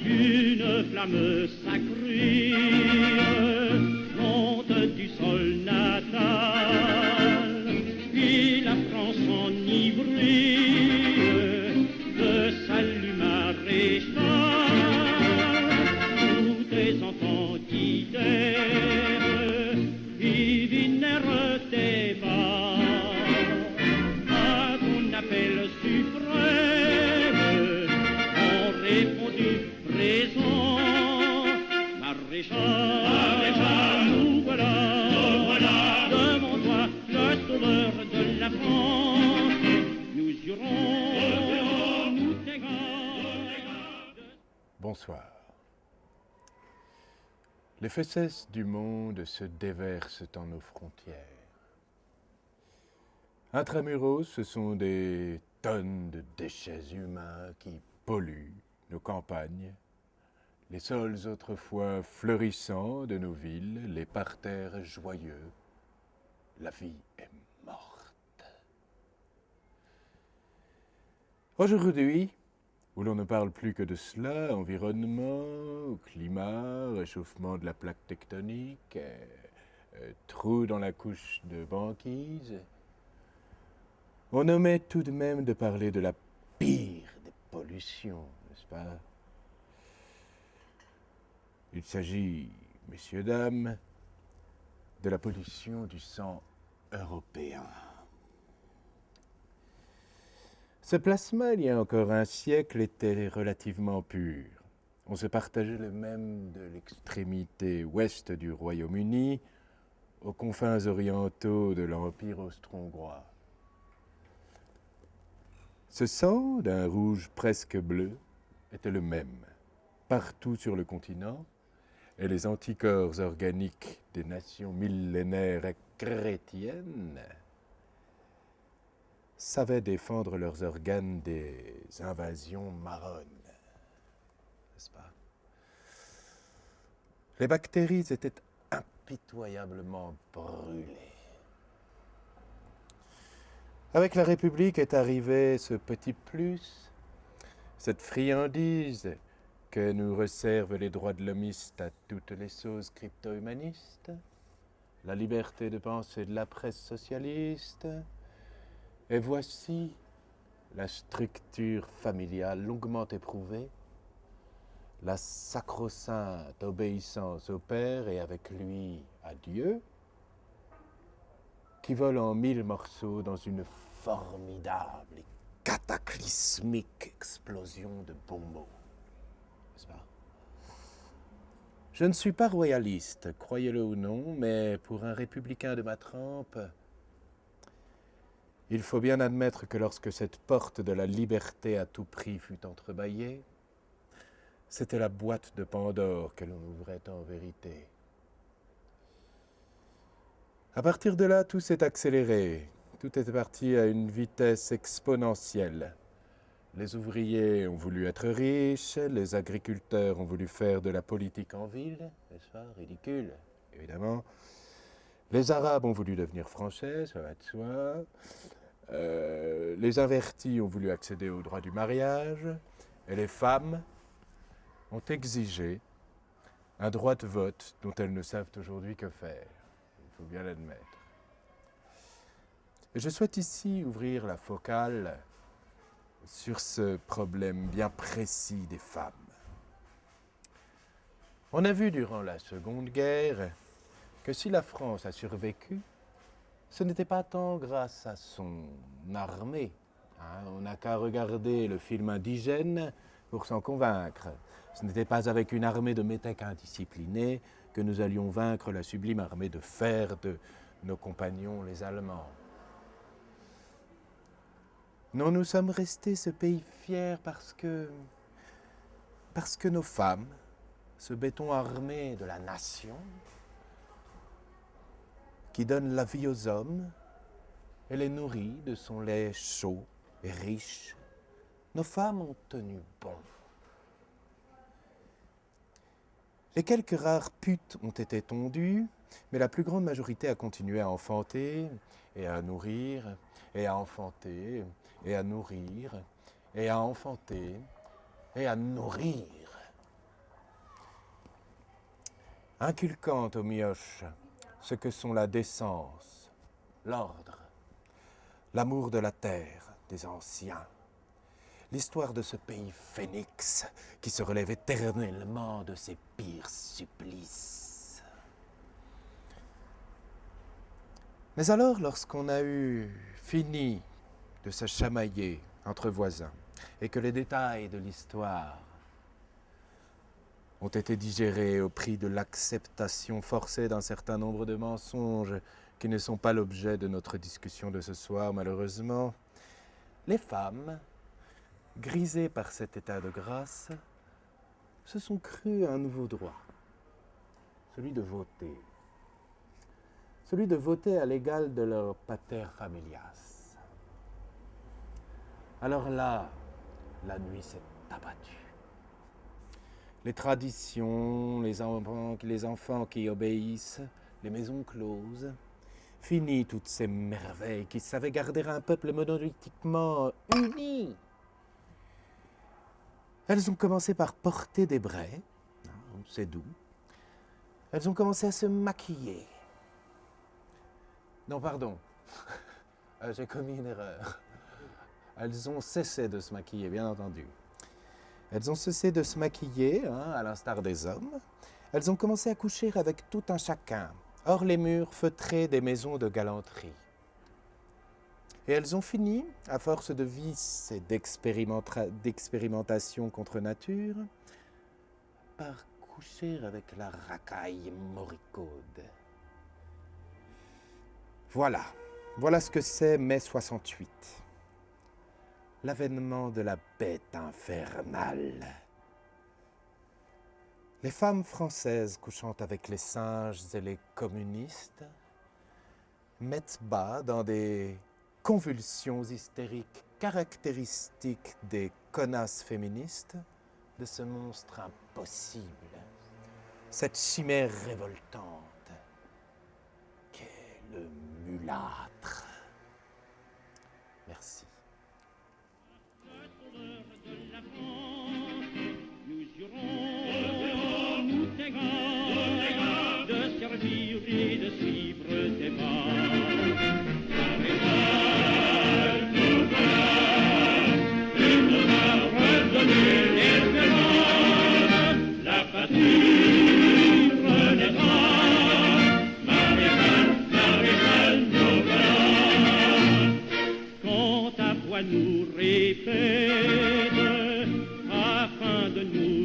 Une flamme sacrée monte du sol natal, et la France enivrée de salut maréchal. Tous tes enfants d'hiver divinèrent tes bas à ton appel suprême. On répondit présent, maréchal, nous voilà, devant toi, le sauveur de la France. Nous jurons, nous tes gardes. Bonsoir. Les fesses du monde se déversent en nos frontières. Intramuros, ce sont des tonnes de déchets humains qui polluent nos campagnes, les sols autrefois fleurissants de nos villes, les parterres joyeux. La vie est morte. Aujourd'hui, où l'on ne parle plus que de cela, environnement, climat, réchauffement de la plaque tectonique, trou dans la couche de banquise, on omet tout de même de parler de la pire des pollutions, n'est-ce pas? Il s'agit, messieurs, dames, de la pollution du sang européen. Ce plasma, il y a encore un siècle, était relativement pur. On se partageait le même de l'extrémité ouest du Royaume-Uni aux confins orientaux de l'Empire austro-hongrois. Ce sang, d'un rouge presque bleu, était le même partout sur le continent, et les anticorps organiques des nations millénaires et chrétiennes savaient défendre leurs organes des invasions marronnes, n'est-ce pas? Les bactéries étaient impitoyablement brûlées. Avec la République est arrivé ce petit plus, cette friandise que nous réservent les droits de l'homiste à toutes les sauces crypto-humanistes, la liberté de penser de la presse socialiste. Et voici la structure familiale longuement éprouvée, la sacro-sainte obéissance au Père et avec lui à Dieu, qui vole en 1000 morceaux dans une formidable et cataclysmique explosion de bons mots. N'est-ce pas? Je ne suis pas royaliste, croyez-le ou non, mais pour un républicain de ma trempe, il faut bien admettre que lorsque cette porte de la liberté à tout prix fut entrebâillée, c'était la boîte de Pandore que l'on ouvrait en vérité. À partir de là, tout s'est accéléré. Tout est parti à une vitesse exponentielle. Les ouvriers ont voulu être riches, les agriculteurs ont voulu faire de la politique en ville, n'est-ce pas? Ridicule, évidemment. Les Arabes ont voulu devenir Français, ça va de soi. Les avertis ont voulu accéder au droit du mariage. Et les femmes ont exigé un droit de vote dont elles ne savent aujourd'hui que faire. Il faut bien l'admettre. Et je souhaite ici ouvrir la focale sur ce problème bien précis des femmes. On a vu durant la Seconde Guerre que si la France a survécu, ce n'était pas tant grâce à son armée. On n'a qu'à regarder le film Indigène pour s'en convaincre. Ce n'était pas avec une armée de métèques indisciplinés que nous allions vaincre la sublime armée de fer de nos compagnons les Allemands. Non, nous sommes restés ce pays fier parce que nos femmes, ce béton armé de la nation, qui donne la vie aux hommes et les nourrit de son lait chaud et riche, nos femmes ont tenu bon. Les quelques rares putes ont été tondues, mais la plus grande majorité a continué à enfanter et à nourrir, et à enfanter, et à nourrir, et à enfanter, et à nourrir. Inculquant aux mioches ce que sont la décence, l'ordre, l'amour de la terre des anciens, l'histoire de ce pays phénix qui se relève éternellement de ses pires supplices. Mais alors, lorsqu'on a eu fini de se chamailler entre voisins et que les détails de l'histoire ont été digérés au prix de l'acceptation forcée d'un certain nombre de mensonges qui ne sont pas l'objet de notre discussion de ce soir, malheureusement, les femmes, grisées par cet état de grâce, se sont crues un nouveau droit, celui de voter. Celui de voter à l'égal de leur pater familias. Alors là, la nuit s'est abattue. Les traditions, les enfants qui obéissent, les maisons closes, fini toutes ces merveilles qui savaient garder un peuple monolithiquement uni. Elles ont commencé par porter des braies, c'est doux. Elles ont commencé à se maquiller. Non, pardon, j'ai commis une erreur. Elles ont cessé de se maquiller, bien entendu. Elles ont cessé de se maquiller, à l'instar des hommes. Elles ont commencé à coucher avec tout un chacun, hors les murs feutrés des maisons de galanterie. Et elles ont fini, à force de vices et d'expérimentation contre nature, par coucher avec la racaille moricaude. Voilà ce que c'est mai 68. L'avènement de la bête infernale. Les femmes françaises couchant avec les singes et les communistes mettent bas dans des convulsions hystériques caractéristiques des connasses féministes de ce monstre impossible, cette chimère révoltante qu'est le mulâtre. Merci. Nous jurons, nous t'égons, de servir et de suivre tes pas. La révolte nous voilà, et nous a redonné l'espérance. La patrie renaîtra, maréchal, nous voilà. Quant à toi nous répète, afin de nous